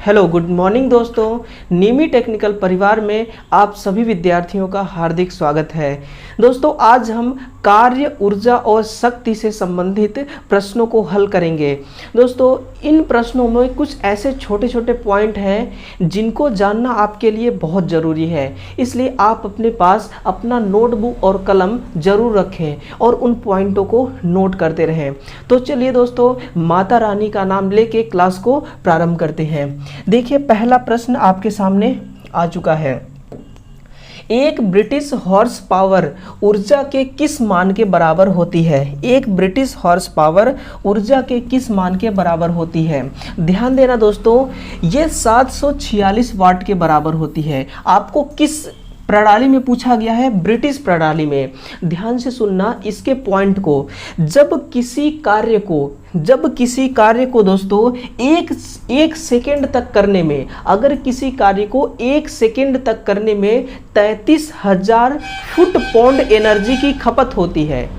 Hello good morning दोस्तों। नीमी technical परिवार में आप सभी विद्यार्थियों का हार्दिक स्वागत है। दोस्तों आज हम कार्य, ऊर्जा और शक्ति से संबंधित प्रश्नों को हल करेंगे। दोस्तों इन प्रश्नों में कुछ ऐसे छोटे छोटे पॉइंट हैं जिनको जानना आपके लिए बहुत ज़रूरी है, इसलिए आप अपने पास अपना नोटबुक और कलम ज़रूर रखें और उन पॉइंटों को नोट करते रहें। तो चलिए दोस्तों माता रानी का नाम लेके क्लास को प्रारंभ करते हैं। देखिए पहला प्रश्न आपके सामने आ चुका है। एक ब्रिटिश हॉर्स पावर ऊर्जा के किस मान के बराबर होती है? एक ब्रिटिश हॉर्स पावर ऊर्जा के किस मान के बराबर होती है? ध्यान देना दोस्तों, ये 746 वाट के बराबर होती है। आपको किस प्रणाली में पूछा गया है? ब्रिटिश प्रणाली में। ध्यान से सुनना इसके पॉइंट को। जब किसी कार्य को दोस्तों एक सेकेंड तक करने में, अगर किसी कार्य को 1 सेकेंड तक करने में 33,000 फुट पाउंड एनर्जी की खपत होती है।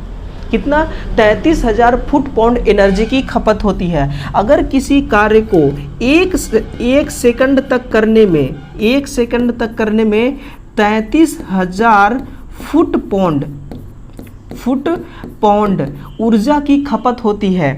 कितना? 33,000 फुट पाउंड एनर्जी की खपत होती है। अगर किसी कार्य को एक सेकंड तक करने में 33,000 फुट पाउंड ऊर्जा की खपत होती है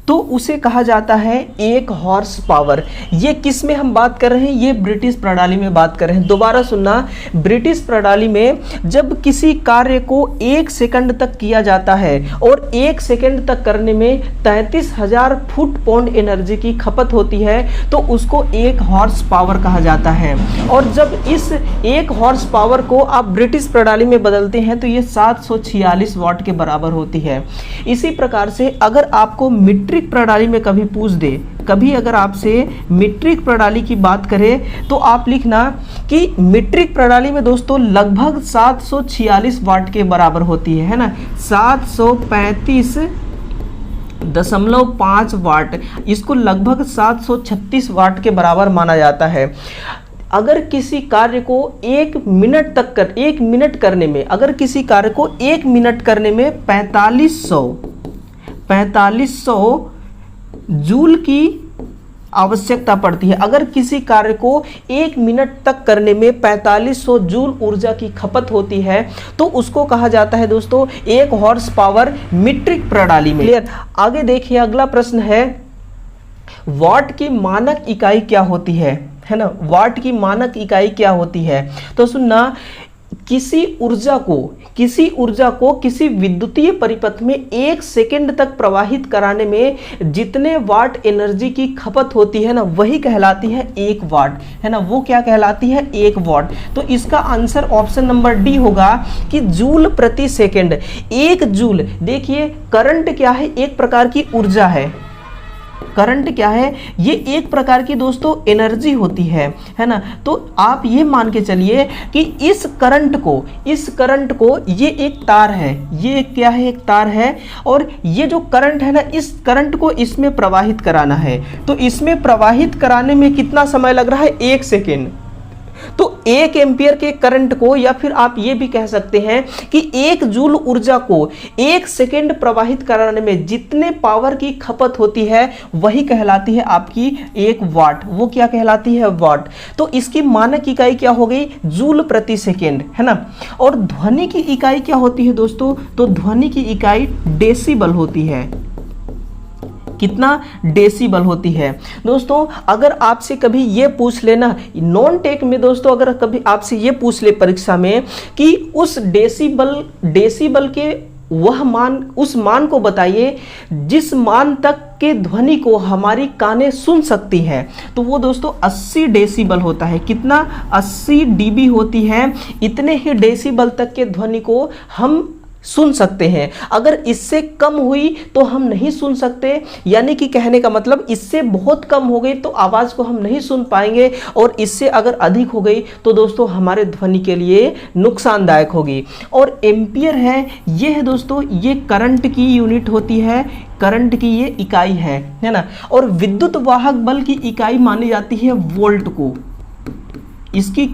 तो उसे कहा जाता है 1 हॉर्स पावर। ये किस में हम बात कर रहे हैं? ये ब्रिटिश प्रणाली में बात कर रहे हैं। दोबारा सुनना, ब्रिटिश प्रणाली में जब किसी कार्य को 1 सेकंड तक किया जाता है और 1 सेकंड तक करने में 33,000 फुट पाउंड एनर्जी की खपत होती है तो उसको 1 हॉर्स पावर कहा जाता है। और जब इस 1 हॉर्स पावर को आप ब्रिटिश प्रणाली में बदलते हैं तो ये 746 वाट के बराबर होती है। इसी प्रकार से अगर आपको मीट्रिक प्रणाली में कभी अगर आपसे मीट्रिक प्रणाली की बात करें तो आप लिखना कि मीट्रिक प्रणाली में दोस्तों लगभग 746 वाट के बराबर होती है ना, 735.5 वाट, इसको लगभग 736 वाट के बराबर माना जाता है। अगर किसी कार्य को 1 मिनट करने में, अगर किसी कार्य को 1 मिनट करने में 4500 जूल की आवश्यकता पड़ती है, अगर किसी कार्य को 1 मिनट तक करने में 4500 जूल ऊर्जा की खपत होती है तो उसको कहा जाता है दोस्तों 1 हॉर्स पावर मीट्रिक प्रणाली में। क्लियर? आगे देखिए अगला प्रश्न है, वाट की मानक इकाई क्या होती है ना? वाट की मानक इकाई क्या होती है? तो सुनना, किसी ऊर्जा को किसी विद्युतीय परिपथ में 1 सेकेंड तक प्रवाहित कराने में जितने वाट एनर्जी की खपत होती है ना, वही कहलाती है 1 वाट, है ना। वो क्या कहलाती है? 1 वाट। तो इसका आंसर ऑप्शन नंबर डी होगा कि जूल प्रति सेकेंड। 1 जूल, देखिए करंट क्या है? एक प्रकार की ऊर्जा है। करंट क्या है? ये एक प्रकार की दोस्तों एनर्जी होती है ना। तो आप ये मान के चलिए कि इस करंट को ये एक तार है, ये क्या है? एक तार है। और ये जो करंट है ना, इस करंट को इसमें प्रवाहित कराना है तो इसमें प्रवाहित कराने में कितना समय लग रहा है? 1 सेकेंड। तो 1 एम्पियर के करंट को, या फिर आप ये भी कह सकते हैं कि 1 जूल ऊर्जा को 1 सेकेंड प्रवाहित कराने में जितने पावर की खपत होती है वही कहलाती है आपकी 1 वाट। वो क्या कहलाती है? वाट। तो इसकी मानक इकाई क्या हो गई? जूल प्रति सेकेंड, है ना। और ध्वनि की इकाई क्या होती है दोस्तों? तो ध्वनि की इकाई डेसिबल होती है। कितना? डेसिबल होती है। दोस्तों अगर आपसे कभी ये पूछ लेना नॉन टेक में, दोस्तों अगर कभी आपसे ये पूछ ले परीक्षा में कि उस डेसिबल के वह मान, उस मान को बताइए जिस मान तक के ध्वनि को हमारी कानें सुन सकती हैं, तो वो दोस्तों 80 डेसिबल होता है। कितना? 80 डीबी होती है। इतने ही डेसिबल तक के ध्वनि को हम सुन सकते हैं। अगर इससे कम हुई तो हम नहीं सुन सकते, यानी कि कहने का मतलब इससे बहुत कम हो गई तो आवाज़ को हम नहीं सुन पाएंगे, और इससे अगर अधिक हो गई तो दोस्तों हमारे ध्वनि के लिए नुकसानदायक होगी। और एम्पियर है, ये है दोस्तों, ये करंट की यूनिट होती है, करंट की ये इकाई है ना। और विद्युत वाहक बल की इकाई मानी जाती है वोल्ट को। इसकी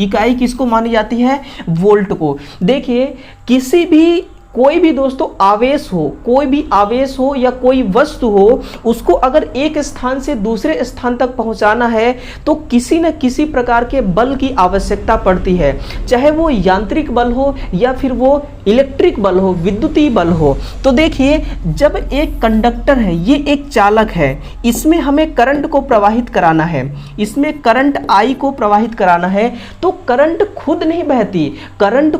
इकाई किसको मानी जाती है? वोल्ट को। देखिए किसी भी कोई भी दोस्तों आवेश हो, कोई भी आवेश हो या कोई वस्तु हो, उसको अगर एक स्थान से दूसरे स्थान तक पहुंचाना है तो किसी न किसी प्रकार के बल की आवश्यकता पड़ती है, चाहे वो यांत्रिक बल हो या फिर वो इलेक्ट्रिक बल हो, विद्युतीय बल हो। तो देखिए, जब एक कंडक्टर है, ये एक चालक है, इसमें हमें करंट को प्रवाहित कराना है, इसमें करंट आई को प्रवाहित कराना है, तो करंट खुद नहीं बहती, करंट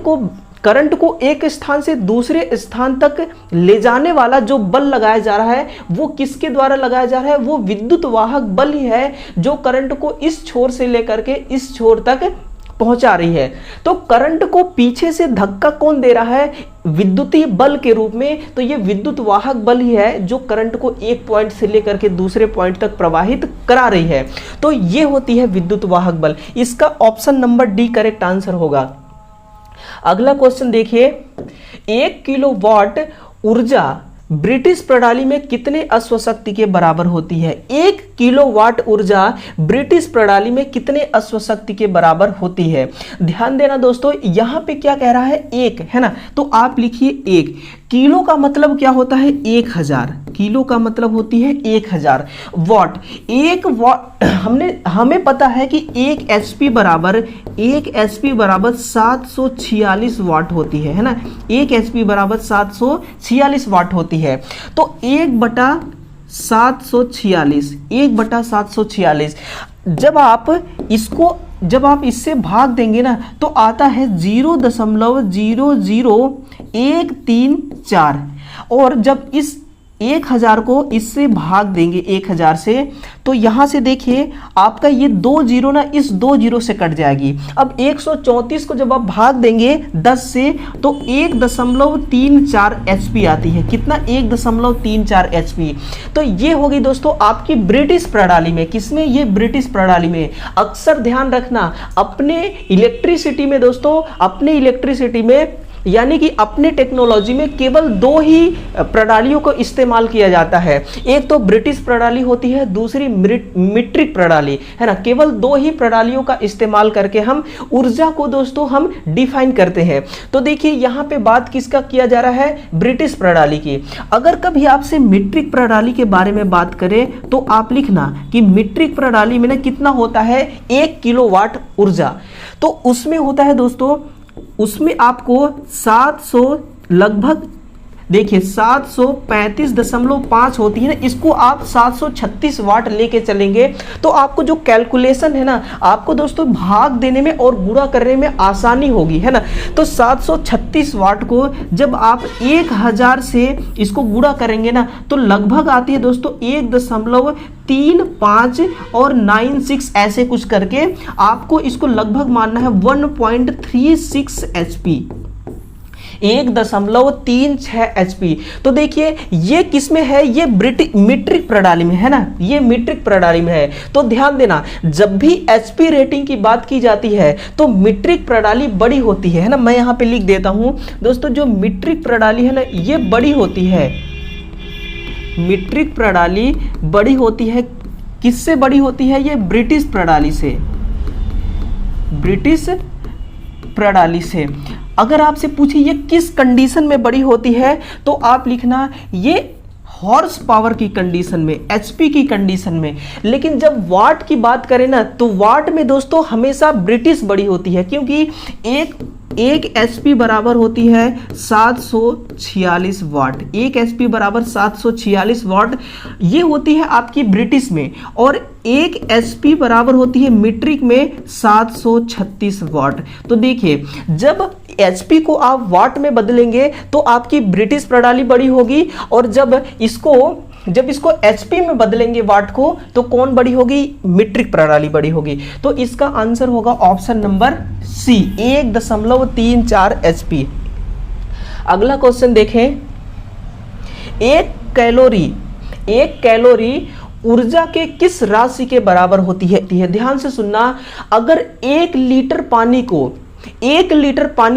को एक स्थान से दूसरे स्थान तक ले जाने वाला जो बल लगाया जा रहा है वो किसके द्वारा लगाया जा रहा है? वो विद्युत वाहक बल ही है जो करंट को इस छोर से लेकर के इस छोर तक पहुंचा रही है। तो करंट को पीछे से धक्का कौन दे रहा है? विद्युतीय बल के रूप में। तो ये विद्युत वाहक बल ही है जो करंट को एक पॉइंट से लेकर के दूसरे पॉइंट तक प्रवाहित करा रही है। तो ये होती है विद्युत वाहक बल। इसका option number D correct answer होगा। अगला क्वेश्चन देखिए, 1 किलोवाट ऊर्जा ब्रिटिश प्रणाली में कितने अश्वशक्ति के बराबर होती है? 1 किलोवाट ऊर्जा ब्रिटिश प्रणाली में कितने अश्वशक्ति के बराबर होती है? ध्यान देना दोस्तों, यहां पे क्या कह रहा है? 1 है ना, तो आप लिखिए 1। किलो का मतलब क्या होता है? 1000। किलो का मतलब होती है 1000। वाट, 1 वाट हमें पता है कि 1 एचपी बराबर 746 वाट होती है ना। 1 एचपी बराबर 746 वाट होती है। तो 1/746 जब आप इससे भाग देंगे ना तो आता है 0.00134। और जब इस 1000 को इससे भाग देंगे 1000 से, तो यहां से देखिए आपका ये 2 जीरो ना इस 2 जीरो से कट जाएगी। अब 134 को जब आप भाग देंगे 10 से तो 1.34 एचपी आती है। कितना? 1.34 एचपी। तो ये होगी दोस्तों आपकी ब्रिटिश प्रणाली में। किसमें? ये ब्रिटिश प्रणाली में। अक्सर ध्यान रखना, अपने इलेक्ट्रिसिटी में दोस्तों, अपने इलेक्ट्रिसिटी में यानी कि अपने टेक्नोलॉजी में केवल 2 ही प्रणालियों को इस्तेमाल किया जाता है। एक तो ब्रिटिश प्रणाली होती है, दूसरी मीट्रिक प्रणाली, है ना। केवल 2 ही प्रणालियों का इस्तेमाल करके हम ऊर्जा को दोस्तों हम डिफाइन करते हैं। तो देखिए यहां पे बात किसका किया जा रहा है? ब्रिटिश प्रणाली की। अगर कभी आपसे मीट्रिक प्रणाली के बारे में बात करें तो आप लिखना कि मीट्रिक प्रणाली में ना कितना होता है? 1 किलोवाट ऊर्जा। तो उसमें होता है दोस्तों, उसमें आपको 700 लगभग देखिए 735.5 होती है ना, इसको आप 736 वाट लेके चलेंगे तो आपको जो कैलकुलेशन है ना, आपको दोस्तों भाग देने में और गुणा करने में आसानी होगी, है ना। तो 736 वाट को जब आप 1000 से इसको गुणा करेंगे ना तो लगभग आती है दोस्तों 1.35 और 96 ऐसे कुछ करके आपको इसको लगभग मानना है 1.36 एचपी, 1.36 एचपी। तो देखिए ये किसमें है? ये मीट्रिक प्रणाली में है ना, ये मीट्रिक प्रणाली में है। तो ध्यान देना, जब भी एचपी रेटिंग की बात की जाती है तो मीट्रिक प्रणाली बड़ी होती है ना। मैं यहां पे लिख देता हूं दोस्तों, जो मीट्रिक प्रणाली है ना ये बड़ी होती है। मीट्रिक प्रणाली बड़ी होती है। किससे बड़ी होती है? ये ब्रिटिश प्रणाली से, ब्रिटिश प्रणाली से। अगर आपसे पूछे ये किस कंडीशन में बड़ी होती है तो आप लिखना ये हॉर्स पावर की कंडीशन में, एचपी की कंडीशन में। लेकिन जब वाट की बात करें ना तो वाट में दोस्तों हमेशा ब्रिटिश बड़ी होती है, क्योंकि एक एचपी बराबर होती है 746 वाट। 1 एचपी बराबर 746 वाट ये होती है आपकी ब्रिटिश में, और 1 एचपी बराबर होती है मीट्रिक में 736 वाट। तो देखिए जब एचपी को आप वाट में बदलेंगे तो आपकी ब्रिटिश प्रणाली बड़ी होगी, और जब इसको एचपी में बदलेंगे वाट को तो कौन बड़ी होगी? मीट्रिक प्रणाली बड़ी होगी। तो इसका आंसर होगा ऑप्शन नंबर सी, 1.34 एचपी। अगला क्वेश्चन देखें, एक कैलोरी ऊर्जा के किस राशि के बराबर होती है? ध्यान से सुनना, अगर 1 लीटर पानी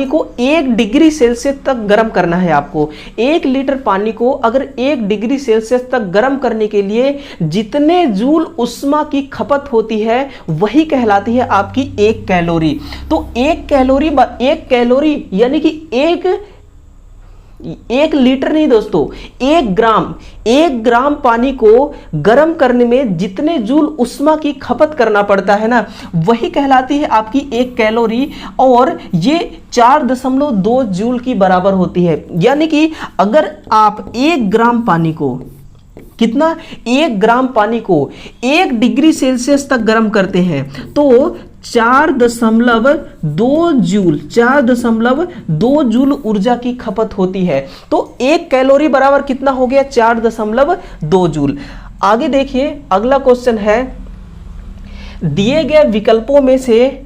को 1 डिग्री सेल्सियस तक गर्म करना है आपको, 1 लीटर पानी को अगर 1 डिग्री सेल्सियस तक गर्म करने के लिए जितने जूल उष्मा की खपत होती है वही कहलाती है आपकी 1 कैलोरी। तो 1 कैलोरी यानी कि 1 लीटर नहीं दोस्तों, 1 ग्राम पानी को गर्म करने में जितने जूल उष्मा की खपत करना पड़ता है ना, वही कहलाती है आपकी 1 कैलोरी, और ये 4.2 जूल की बराबर होती है। यानी कि अगर आप 1 ग्राम पानी को, कितना, 1 ग्राम पानी को 1 डिग्री सेल्सियस तक गर्म करते हैं तो 4.2 जूल ऊर्जा की खपत होती है। तो 1 कैलोरी बराबर कितना हो गया, 4.2 जूल। आगे देखिए, अगला क्वेश्चन है, दिए गए विकल्पों में से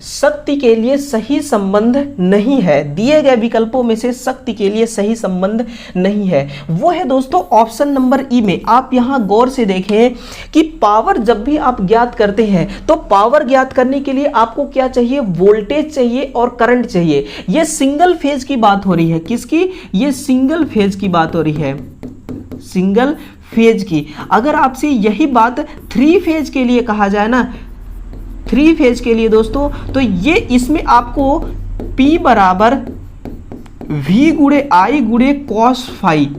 शक्ति के लिए सही संबंध नहीं है। दिए गए विकल्पों में से शक्ति के लिए सही संबंध नहीं है, वो है दोस्तों ऑप्शन नंबर ई में। आप यहां गौर से देखें कि पावर जब भी आप ज्ञात करते हैं तो पावर ज्ञात करने के लिए आपको क्या चाहिए, वोल्टेज चाहिए और करंट चाहिए। ये सिंगल फेज की बात हो रही है, किसकी, ये सिंगल फेज की बात हो रही है, सिंगल फेज की। अगर आपसे यही बात 3 फेज के लिए कहा जाए ना, 3 फेज के लिए दोस्तों, तो ये इसमें आपको P बराबर V गुणे I गुणे cos फाई,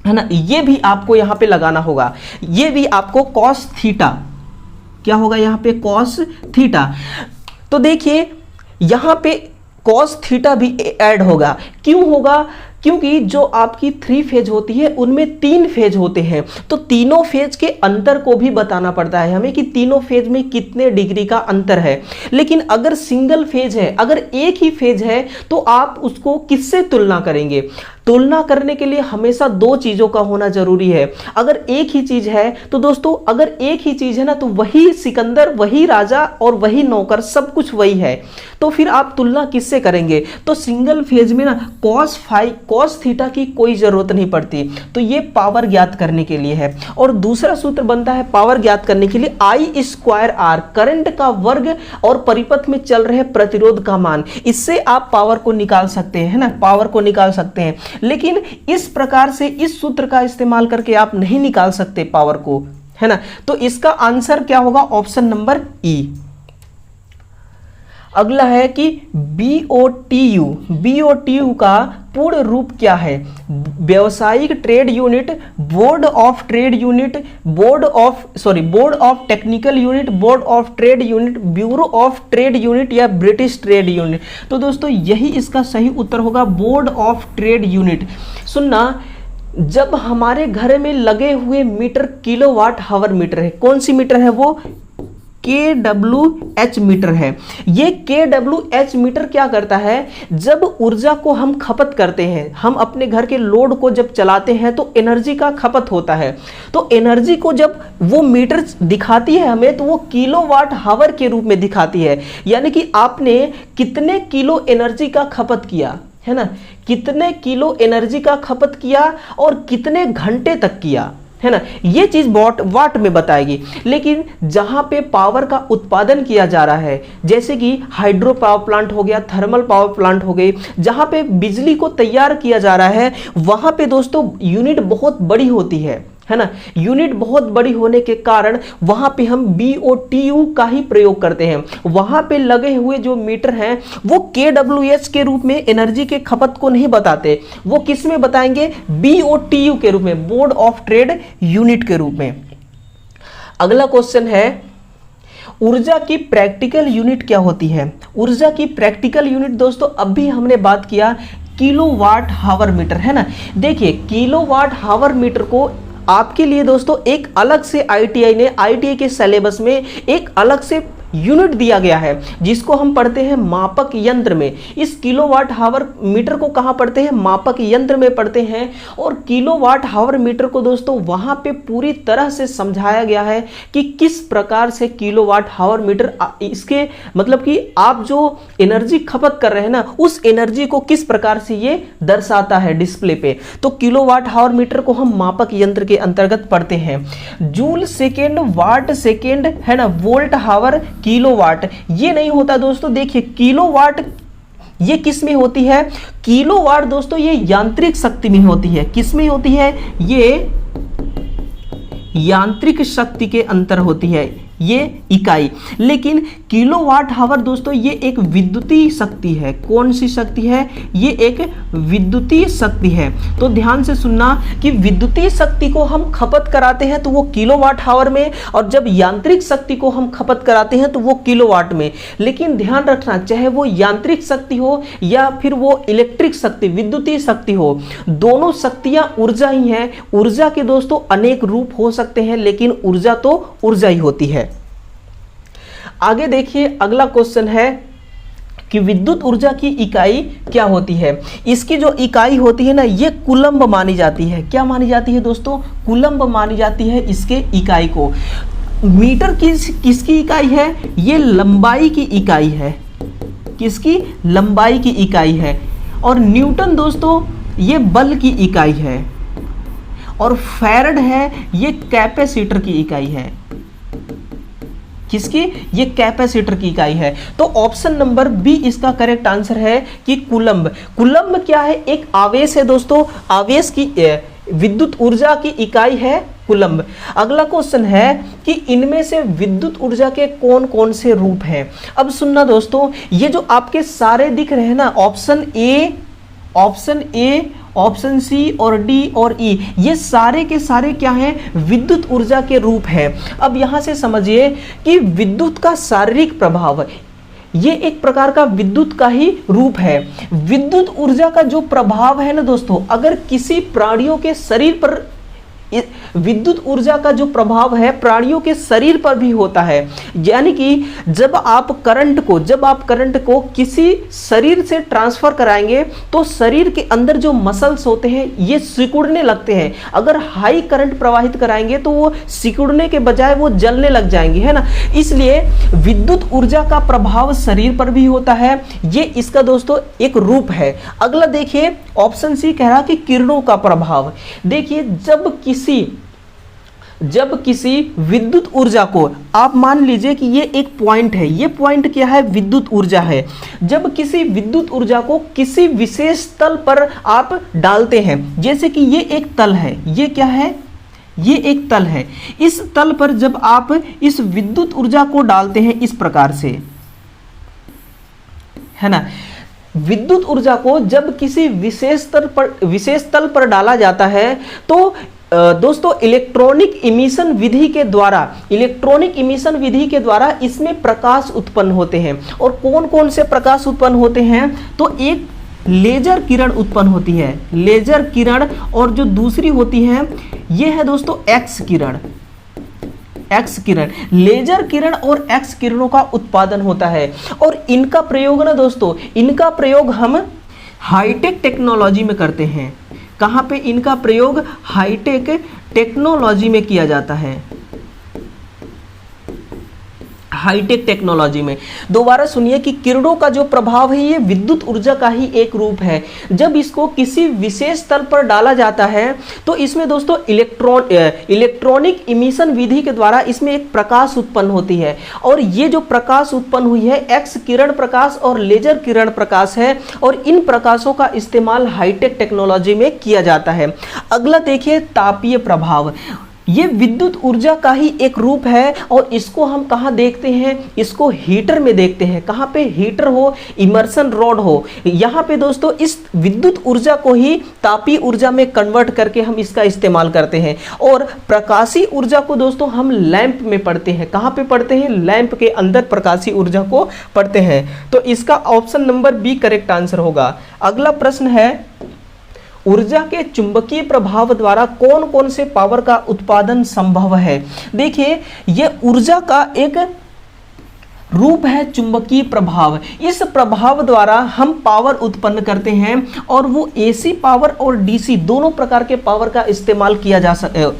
है ना, ये भी आपको यहां पे लगाना होगा। ये भी आपको cos थीटा, क्या होगा यहां पे, cos थीटा। तो देखिए यहां पे cos थीटा भी ऐड होगा। क्यों होगा, क्योंकि जो आपकी 3 फेज होती है उनमें 3 फेज होते हैं, तो तीनों फेज के अंतर को भी बताना पड़ता है हमें कि तीनों फेज में कितने डिग्री का अंतर है। लेकिन अगर सिंगल फेज है, अगर एक ही फेज है, तो आप उसको किससे तुलना करेंगे, तुलना करने के लिए हमेशा 2 चीजों का होना जरूरी है। अगर एक ही चीज है तो दोस्तों, अगर एक ही चीज है ना, तो वही सिकंदर, वही राजा और वही नौकर, सब कुछ वही है, तो फिर आप तुलना किससे करेंगे। तो सिंगल फेज में ना cos थीटा की कोई जरूरत नहीं पड़ती। तो ये पावर ज्ञात करने के लिए है। और दूसरा सूत्र बनता है पावर ज्ञात करने के लिए I²R, करंट का वर्ग और परिपथ में चल रहे प्रतिरोध का मान। इससे आप पावर को निकाल सकते हैं, है ना, पावर को निकाल सकते हैं। लेकिन इस प्रकार से, इस सूत्र का इस्तेमाल करके आप नहीं निकाल सकते पावर को, है ना। तो इसका आंसर क्या होगा, ऑप्शन नंबर ई। अगला है कि BOTU का पूर्ण रूप क्या है, व्यवसायिक trade unit, board of trade unit, board of technical unit, board of trade unit, bureau of trade unit या ब्रिटिश ट्रेड यूनिट। तो दोस्तों यही इसका सही उत्तर होगा, बोर्ड ऑफ ट्रेड यूनिट। सुनना, जब हमारे घर में लगे हुए मीटर किलोवाट हावर मीटर है, कौन सी मीटर है वो, kWh मीटर है। ये kWh मीटर क्या करता है, जब ऊर्जा को हम खपत करते हैं, हम अपने घर के लोड को जब चलाते हैं तो एनर्जी का खपत होता है। तो एनर्जी को जब वो मीटर दिखाती है हमें, तो वो किलोवाट हावर के रूप में दिखाती है। यानी कि आपने कितने किलो एनर्जी का खपत किया, है ना, कितने किलो एनर्जी का खपत किया और कितने घंटे तक किया, है ना, ये चीज वाट में बताएगी। लेकिन जहां पे पावर का उत्पादन किया जा रहा है, जैसे कि हाइड्रो पावर प्लांट हो गया, थर्मल पावर प्लांट हो गई, जहां पे बिजली को तैयार किया जा रहा है, वहां पे दोस्तों यूनिट बहुत बड़ी होती है ना, यूनिट बहुत बड़ी होने के कारण वहां पे हम BOTU का ही प्रयोग करते हैं। वहां पे लगे हुए जो मीटर हैं वो kWh के रूप में एनर्जी के खपत को नहीं बताते, वो किस में बताएंगे, BOTU के रूप में, बोर्ड ऑफ ट्रेड यूनिट के रूप में। अगला क्वेश्चन है, ऊर्जा की प्रैक्टिकल यूनिट क्या होती है। ऊर्जा की प्रैक्टिकल यूनिट दोस्तों, अभी हमने बात किया किलोवाट हावर मीटर, है ना। देखिए किलोवाट हावर मीटर को आपके लिए दोस्तों एक अलग से ITI के सिलेबस में एक अलग से यूनिट दिया गया है, जिसको हम पढ़ते हैं मापक यंत्र में। इस किलोवाट हावर मीटर को कहाँ पढ़ते हैं, मापक यंत्र में पढ़ते हैं। और किलोवाट हावर मीटर को दोस्तों वहां पे पूरी तरह से समझाया गया है कि किस प्रकार से किलोवाट हावर मीटर, इसके मतलब कि आप जो एनर्जी खपत कर रहे हैं ना, उस एनर्जी को किस प्रकार से ये दर्शाता है डिस्प्ले पे। तो किलोवाट हावर मीटर को हम मापक यंत्र के अंतर्गत पढ़ते हैं। जूल सेकेंड, वाट सेकेंड, है ना, वोल्ट हावर, किलोवाट, ये नहीं होता दोस्तों। देखिए किलोवाट ये किस में होती है, किलोवाट दोस्तों ये यांत्रिक शक्ति में होती है। किस में होती है, ये यांत्रिक शक्ति के अंतर होती है, ये इकाई। लेकिन किलोवाट आवर दोस्तों ये एक विद्युतीय शक्ति है। कौन सी शक्ति है? ये एक विद्युतीय शक्ति है। तो ध्यान से सुनना कि विद्युतीय शक्ति को हम खपत कराते हैं तो वो किलोवाट आवर में, और जब यांत्रिक शक्ति को हम खपत कराते हैं तो वो किलोवाट में। लेकिन ध्यान रखना, चाहे वो यांत्रिक शक्ति हो या फिर वो इलेक्ट्रिक शक्ति, विद्युतीय शक्ति हो, दोनों शक्तियां ऊर्जा ही हैं। ऊर्जा के दोस्तों अनेक रूप हो सकते हैं, लेकिन ऊर्जा तो ऊर्जा ही होती है। आगे देखिए, अगला क्वेश्चन है कि विद्युत ऊर्जा की इकाई क्या होती है। इसकी जो इकाई होती है ना, ये कूलम्ब मानी जाती है। क्या मानी जाती है दोस्तों? कूलम्ब मानी जाती है इसके इकाई को। मीटर किसकी इकाई है? ये लंबाई की इकाई है। किसकी? लंबाई की इकाई है। और न्यूटन दोस्तों ये बल की इकाई है। और फैरड है ये कैपेसिटर की इकाई है। किसकी? ये कैपेसिटर की इकाई है। तो ऑप्शन नंबर बी इसका करेक्ट आंसर है कि कूलम्ब। कूलम्ब क्या है? एक आवेश है दोस्तों। आवेश की विद्युत ऊर्जा की इकाई है कूलम्ब। अगला क्वेश्चन है कि इनमें से विद्युत ऊर्जा के कौन कौन से रूप हैं। अब सुनना दोस्तों, ये जो आपके सारे दिख रहे हैं ना, ऑप्शन ए, ऑप्शन सी और डी और ई, ये सारे के सारे क्या हैं? विद्युत ऊर्जा के रूप हैं। अब यहां से समझिए कि विद्युत का शारीरिक प्रभाव, ये एक प्रकार का विद्युत का ही रूप है। विद्युत ऊर्जा का जो प्रभाव है ना दोस्तों, अगर किसी प्राणियों के शरीर पर विद्युत ऊर्जा का जो प्रभाव है प्राणियों के शरीर पर भी होता है। यानी कि जब आप करंट को किसी शरीर से ट्रांसफर कराएंगे तो शरीर के अंदर जो मसल्स होते हैं ये सिकुड़ने लगते हैं। अगर हाई करंट प्रवाहित कराएंगे तो वो सिकुड़ने के बजाय वो जलने लग जाएंगे, है ना। इसलिए विद्युत ऊर्जा का प्रभाव शरीर पर भी होता है। ये इसका दोस्तों एक रूप है। अगला देखिए, ऑप्शन सी कह रहा कि किरणों का प्रभाव। देखिए, जब किसी विद्युत ऊर्जा को, आप मान लीजिए कि ये एक पॉइंट है, ये पॉइंट क्या है? विद्युत ऊर्जा है। जब किसी विद्युत ऊर्जा को किसी विशेष तल पर आप डालते हैं, जैसे कि ये एक तल है, ये क्या है? ये एक तल है। इस तल पर जब आप इस विद्युत ऊर्जा को डालते हैं इस प्रकार से, है ना, विद्युत ऊर्जा को जब किसी विशेष तल पर डाला जाता है तो दोस्तों इलेक्ट्रॉनिक इमिशन विधि के द्वारा इसमें प्रकाश उत्पन्न होते हैं। और कौन कौन से प्रकाश उत्पन्न होते हैं? तो एक लेजर किरण उत्पन्न होती है, लेजर किरण, और जो दूसरी होती है ये है दोस्तों एक्स किरण। लेजर किरण और एक्स किरणों का उत्पादन होता है। और इनका प्रयोग ना दोस्तों, इनका प्रयोग हम हाईटेक टेक्नोलॉजी में करते हैं। कहाँ पे इनका प्रयोग? हाईटेक टेक्नोलॉजी में किया जाता है। हाईटेक टेक्नोलॉजी में। दोबारा सुनिए कि किरणों का जो प्रभाव है ये विद्युत ऊर्जा का ही एक रूप है। जब इसको किसी विशेष तल पर डाला जाता है तो इसमें दोस्तों इलेक्ट्रॉनिक इमिशन विधि के द्वारा इसमें एक प्रकाश उत्पन्न होती है। और ये जो प्रकाश उत्पन्न हुई है एक्स किरण प्रकाश और लेजर किरण प्रकाश है। और इन प्रकाशों का इस्तेमाल हाईटेक टेक्नोलॉजी में किया जाता है। अगला देखिए, तापीय प्रभाव। ये विद्युत ऊर्जा का ही एक रूप है। और इसको हम कहाँ देखते हैं? इसको हीटर में देखते हैं। कहाँ पे? हीटर हो, इमर्शन रॉड हो, यहाँ पे दोस्तों इस विद्युत ऊर्जा को ही तापीय ऊर्जा में कन्वर्ट करके हम इसका इस्तेमाल करते हैं। और प्रकाशीय ऊर्जा को दोस्तों हम लैंप में पढ़ते हैं। कहाँ पे पढ़ते हैं? लैंप के अंदर प्रकाशीय ऊर्जा को पढ़ते हैं। तो इसका option number B correct answer होगा। अगला प्रश्न है, ऊर्जा के चुंबकीय प्रभाव द्वारा कौन कौन से पावर का उत्पादन संभव है। देखिए, यह ऊर्जा का एक रूप है चुंबकीय प्रभाव। इस प्रभाव द्वारा हम पावर उत्पन्न करते हैं और वो एसी पावर और डीसी दोनों प्रकार के पावर का इस्तेमाल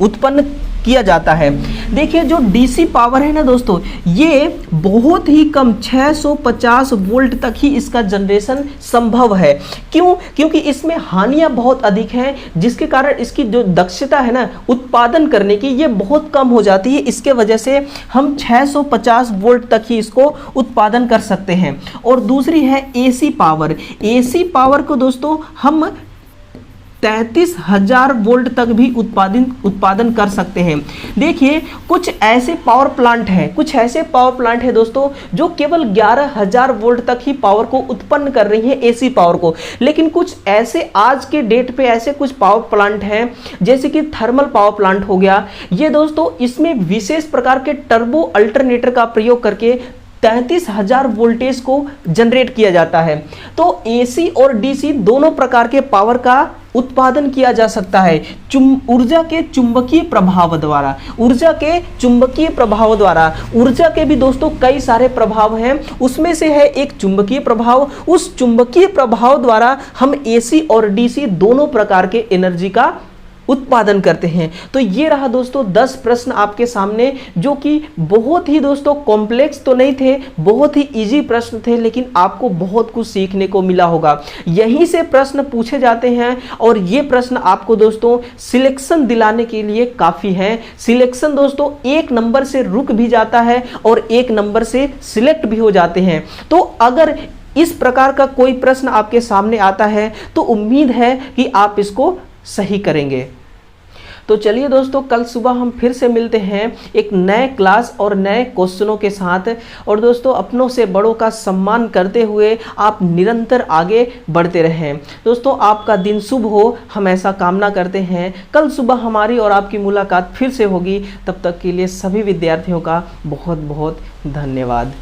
उत्पन्न किया जाता है। देखिए, जो डीसी पावर है ना दोस्तों, ये बहुत ही कम 650 वोल्ट तक ही इसका जनरेशन संभव है। क्यों? क्योंकि इसमें हानियां बहुत अधिक हैं, जिसके कारण इसकी जो दक्षता है ना उत्पादन करने की, ये बहुत कम हो जाती है। इसके वजह से हम 650 वोल्ट तक ही इसको उत्पादन कर सकते हैं। और दूसरी है एसी पावर। एसी पावर को दोस्तों हम 33,000 वोल्ट तक भी उत्पादन कर सकते हैं। देखिए कुछ ऐसे पावर प्लांट है दोस्तों जो केवल 11,000 वोल्ट तक ही पावर को उत्पन्न कर रही है, एसी पावर को। लेकिन कुछ ऐसे आज के डेट पे ऐसे कुछ पावर प्लांट हैं जैसे कि थर्मल पावर प्लांट हो गया, ये दोस्तों इसमें विशेष प्रकार के टर्बो अल्टरनेटर का प्रयोग करके 33,000 वोल्टेज को जनरेट किया जाता है। तो एसी और डीसी दोनों प्रकार के पावर का उत्पादन किया जा सकता है ऊर्जा के चुंबकीय प्रभाव द्वारा। ऊर्जा के भी दोस्तों कई सारे प्रभाव हैं, उसमें से है एक चुंबकीय प्रभाव। उस चुंबकीय प्रभाव द्वारा हम एसी और डीसी दोनों प्रकार के एनर्जी का उत्पादन करते हैं। तो ये रहा दोस्तों 10 प्रश्न आपके सामने, जो कि बहुत ही दोस्तों कॉम्प्लेक्स तो नहीं थे, बहुत ही इजी प्रश्न थे, लेकिन आपको बहुत कुछ सीखने को मिला होगा। यहीं से प्रश्न पूछे जाते हैं और ये प्रश्न आपको दोस्तों सिलेक्शन दिलाने के लिए काफ़ी है। सिलेक्शन दोस्तों 1 नंबर से रुक भी जाता है और 1 नंबर से सिलेक्ट भी हो जाते हैं। तो अगर इस प्रकार का कोई प्रश्न आपके सामने आता है तो उम्मीद है कि आप इसको सही करेंगे। तो चलिए दोस्तों, कल सुबह हम फिर से मिलते हैं एक नए क्लास और नए क्वेश्चनों के साथ। और दोस्तों अपनों से बड़ों का सम्मान करते हुए आप निरंतर आगे बढ़ते रहें। दोस्तों आपका दिन शुभ हो, हम ऐसा कामना करते हैं। कल सुबह हमारी और आपकी मुलाकात फिर से होगी। तब तक के लिए सभी विद्यार्थियों का बहुत बहुत धन्यवाद।